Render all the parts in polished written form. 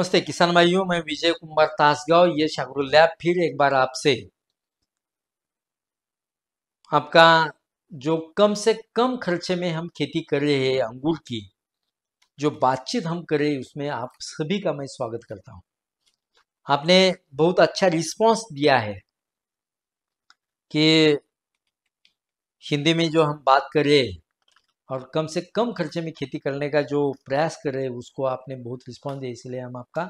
नमस्ते किसान भाइयों, मैं विजय कुमार तासगांव ये शागरू लैब फिर एक बार आपसे आपका जो कम से कम खर्चे में हम खेती कर रहे हैं अंगूर की जो बातचीत हम कर रहे हैं उसमें आप सभी का मैं स्वागत करता हूं। आपने बहुत अच्छा रिस्पांस दिया है कि हिंदी में जो हम बात कर रहे हैं और कम से कम खर्चे में खेती करने का जो प्रयास कर रहे हैं उसको आपने बहुत रिस्पांस दिया, इसलिए हम आपका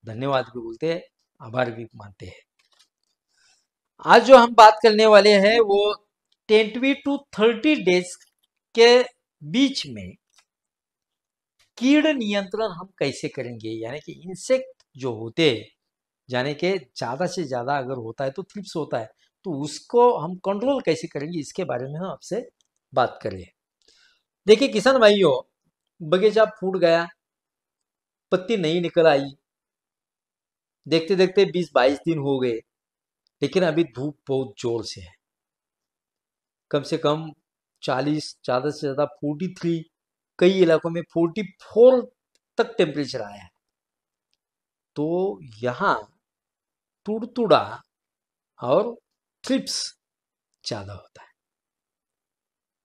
धन्यवाद भी बोलते हैं, आभार भी मानते हैं। आज जो हम बात करने वाले हैं वो 20 to 30 डेज के बीच में कीड़ नियंत्रण हम कैसे करेंगे, यानी कि इंसेक्ट जो होते हैं, यानी कि ज्यादा से ज्यादा अगर होता है तो थ्रिप्स होता है, तो उसको हम कंट्रोल कैसे करेंगे इसके बारे में हम आपसे बात करें। देखिए किसान भाइयों, बगीचा फूट गया, पत्ती नहीं निकल आई, देखते देखते 20-22 दिन हो गए, लेकिन अभी धूप बहुत जोर से है, कम से कम 40, ज्यादा से ज्यादा 43, कई इलाकों में 44 तक टेम्परेचर आया है। तो यहाँ तुड़तुड़ा और थ्रिप्स ज्यादा होता है,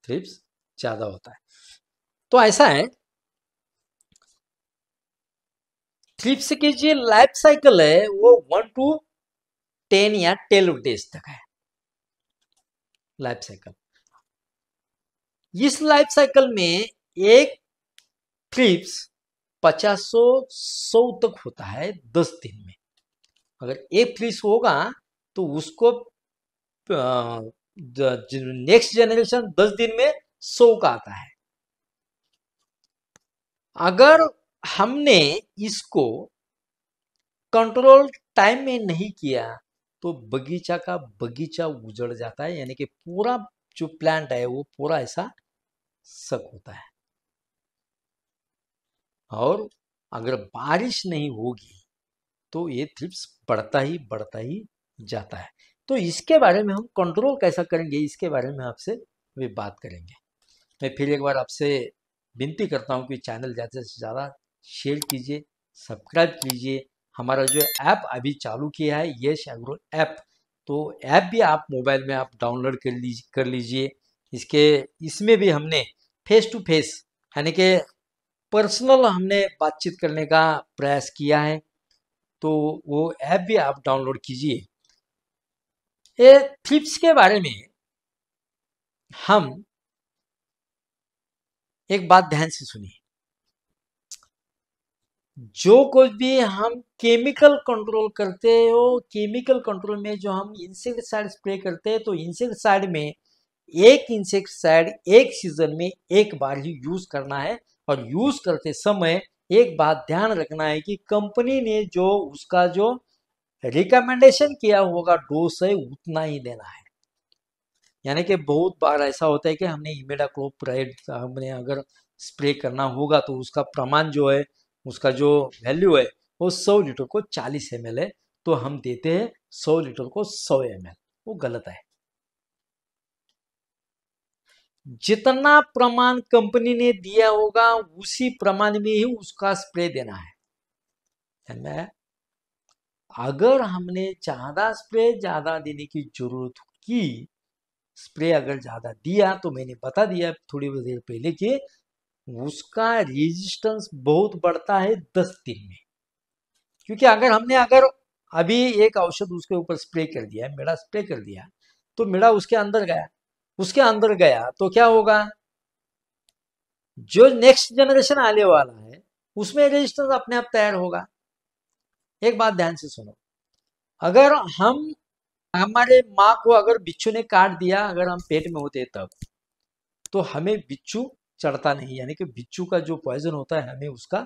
थ्रिप्स ज्यादा होता है। तो ऐसा है, थ्रिप्स की जो लाइफ साइकिल है वो 1 to 10 या 12 डेज तक है लाइफ साइकिल। इस लाइफ साइकिल में एक थ्रिप्स 50-100 तक होता है 10 दिन में। अगर एक थ्रिप्स होगा तो उसको नेक्स्ट जनरेशन 10 दिन में 100 का आता है। अगर हमने इसको कंट्रोल टाइम में नहीं किया तो बगीचा का बगीचा उजड़ जाता है, यानी कि पूरा जो प्लांट है वो पूरा ऐसा सक होता है। और अगर बारिश नहीं होगी तो ये थ्रिप्स बढ़ता ही जाता है। तो इसके बारे में हम कंट्रोल कैसा करेंगे, इसके बारे में आपसे भी बात करेंगे। मैं फिर एक बार आपसे विनती करता हूं कि चैनल ज़्यादा से ज़्यादा शेयर कीजिए, सब्सक्राइब कीजिए। हमारा जो ऐप अभी चालू किया है यश एग्रो ऐप, तो ऐप भी आप मोबाइल में आप डाउनलोड कर लीजिए। इसमें भी हमने फेस टू फेस यानी कि पर्सनल हमने बातचीत करने का प्रयास किया है, तो वो ऐप भी आप डाउनलोड कीजिए। ये थ्रिप्स के बारे में हम एक बात ध्यान से सुनिए, जो कुछ भी हम केमिकल कंट्रोल करते हो, केमिकल कंट्रोल में जो हम इंसेक्टिसाइड स्प्रे करते हैं, तो इंसेक्टिसाइड में एक इंसेक्टिसाइड एक सीजन में एक बार ही यूज करना है। और यूज करते समय एक बात ध्यान रखना है कि कंपनी ने जो उसका जो रिकमेंडेशन किया होगा डोज है उतना ही देना है। यानी कि बहुत बार ऐसा होता है कि हमने इमिडाक्लोप्राइड हमने अगर स्प्रे करना होगा तो उसका प्रमाण जो है, उसका जो वैल्यू है वो 100 लीटर को 40 ml है, तो हम देते हैं 100 लीटर को 100 ml, वो गलत है। जितना प्रमाण कंपनी ने दिया होगा उसी प्रमाण में ही उसका स्प्रे देना है। अगर हमने ज्यादा स्प्रे ज्यादा देने की जरूरत की, स्प्रे अगर ज्यादा दिया, तो मैंने बता दिया थोड़ी देर पहले कि उसका रेजिस्टेंस बहुत बढ़ता है 10 दिन में। क्योंकि अगर अभी एक औषध उसके ऊपर स्प्रे कर दिया, मेड़ा स्प्रे कर दिया, तो मेड़ा उसके अंदर गया तो क्या होगा, जो नेक्स्ट जनरेशन आने वाला है उसमें रेजिस्टेंस अपने आप तैयार होगा। एक बात ध्यान से सुनो, अगर हमारे माँ को अगर बिच्छू ने काट दिया, अगर हम पेट में होते तब, तो हमें बिच्छू चढ़ता नहीं, यानी कि बिच्छू का जो पॉइजन होता है हमें उसका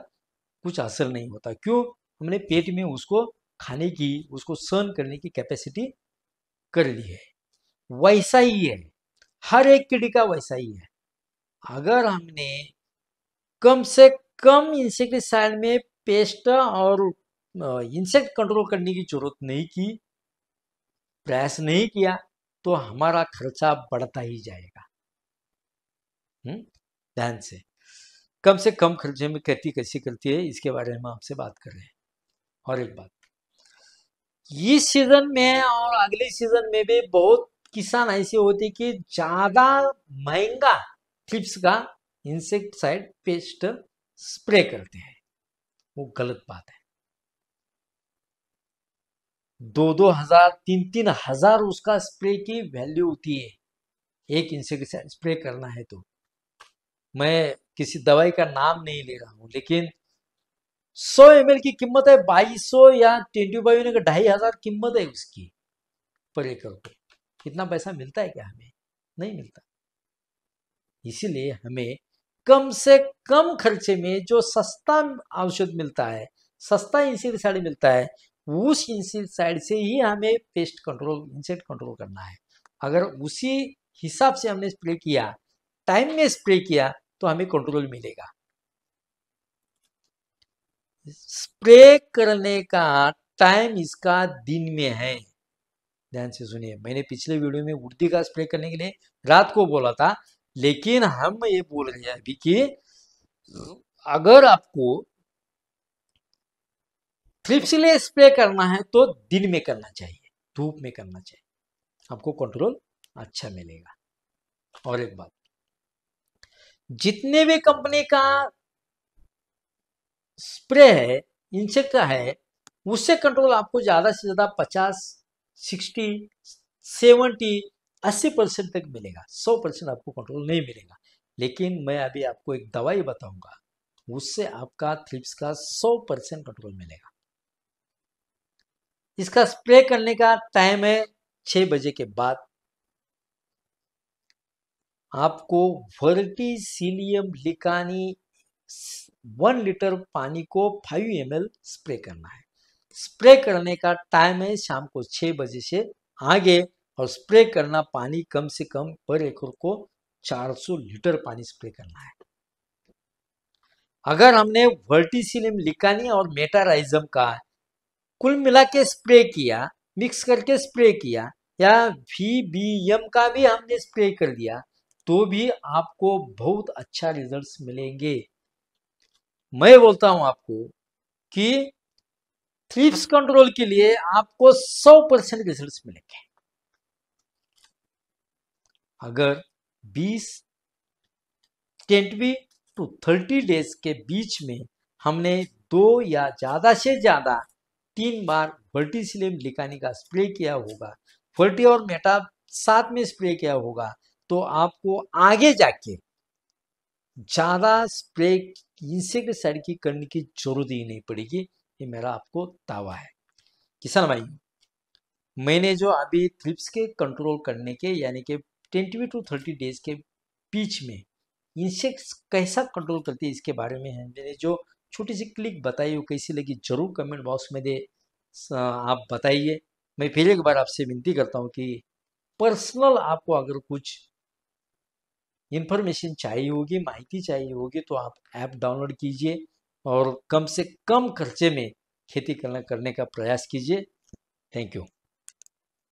कुछ असर नहीं होता। क्यों? हमने पेट में उसको खाने की, उसको सहन करने की कैपेसिटी कर ली है। वैसा ही है, हर एक कीड़ी का वैसा ही है। अगर हमने कम से कम इंसेक्टिसाइड में पेस्ट और इंसेक्ट कंट्रोल करने की जरूरत नहीं की, प्रयास नहीं किया, तो हमारा खर्चा बढ़ता ही जाएगा। ध्यान से कम खर्चे में खेती कैसी करती है इसके बारे में आपसे बात कर रहे हैं। और एक बात, इस सीजन में और अगले सीजन में भी बहुत किसान ऐसे होते कि ज्यादा महंगा थ्रिप्स का इंसेक्टिसाइड पेस्ट स्प्रे करते हैं। वो गलत बात है। 2-2 हजार 3-3 हजार उसका स्प्रे की वैल्यू होती है। एक इंसेक्टिसाइड स्प्रे करना है तो मैं किसी दवाई का नाम नहीं ले रहा हूं, लेकिन 100 ml की कीमत है 2200 या 25 ने 2500 कीमत है उसकी पर एकड़ पे। कितना पैसा मिलता है क्या? हमें नहीं मिलता। इसीलिए हमें कम से कम खर्चे में जो सस्ता औषध मिलता है, सस्ता इंसेक्टिसाइड मिलता है, उस इंसेक्टिसाइड से ही हमें पेस्ट कंट्रोल, इंसेक्ट कंट्रोल करना है। अगर उसी हिसाब से हमने स्प्रे किया, टाइम में स्प्रे किया, तो हमें कंट्रोल मिलेगा। स्प्रे करने का टाइम इसका दिन में है। ध्यान से सुनिए, मैंने पिछले वीडियो में उड़दी का स्प्रे करने के लिए रात को बोला था, लेकिन हम ये बोल रहे हैं अभी कि अगर आपको थ्रिप्स के लिए स्प्रे करना है तो दिन में करना चाहिए, धूप में करना चाहिए, आपको कंट्रोल अच्छा मिलेगा। और एक बात, जितने भी कंपनी का स्प्रे है, इंसेक्ट का है, उससे कंट्रोल आपको ज्यादा से ज्यादा 50, 60, 70, 80% तक मिलेगा। 100% आपको कंट्रोल नहीं मिलेगा। लेकिन मैं अभी आपको एक दवाई बताऊंगा, उससे आपका थ्रिप्स का 100% कंट्रोल मिलेगा। इसका स्प्रे करने का टाइम है 6 बजे के बाद। आपको वर्टिसिलियम लिकानी 1 लीटर पानी को 5 ml स्प्रे करना है। स्प्रे करने का टाइम है शाम को 6 बजे से आगे, और स्प्रे करना पानी कम से कम पर एकड़ को 400 लीटर पानी स्प्रे करना है। अगर हमने वर्टिसिलियम लिकानी और मेटाराइजम का कुल मिला के स्प्रे किया, मिक्स करके स्प्रे किया, या VBM का भी हमने स्प्रे कर दिया, तो भी आपको बहुत अच्छा रिजल्ट्स मिलेंगे। मैं बोलता हूं आपको कि थ्रिप्स कंट्रोल के लिए आपको 100% रिजल्ट्स मिलेंगे। अगर 20 टू 30 डेज के बीच में हमने 2 या ज्यादा से ज्यादा 3 बार वर्टिसिलियम लिकानी का स्प्रे किया होगा, वर्टी और मेटा साथ में स्प्रे किया होगा, तो आपको आगे जाके ज्यादा स्प्रे इंसेक्टिसाइड की करने की जरूरत ही नहीं पड़ेगी। ये मेरा आपको दावा है। किसान भाई, मैंने जो अभी थ्रिप्स के कंट्रोल करने के यानी कि 20 टू 30 डेज के बीच में इंसेक्ट्स कैसा कंट्रोल करती है, इसके बारे में है मैंने जो छोटी सी क्लिक बताई, वो कैसी लगी जरूर कमेंट बॉक्स में दे आप बताइए। मैं फिर एक बार आपसे विनती करता हूँ कि पर्सनल आपको अगर कुछ इंफॉर्मेशन चाहिए होगी, माहिती चाहिए होगी, तो आप ऐप डाउनलोड कीजिए और कम से कम खर्चे में खेती करने का प्रयास कीजिए। Thank you.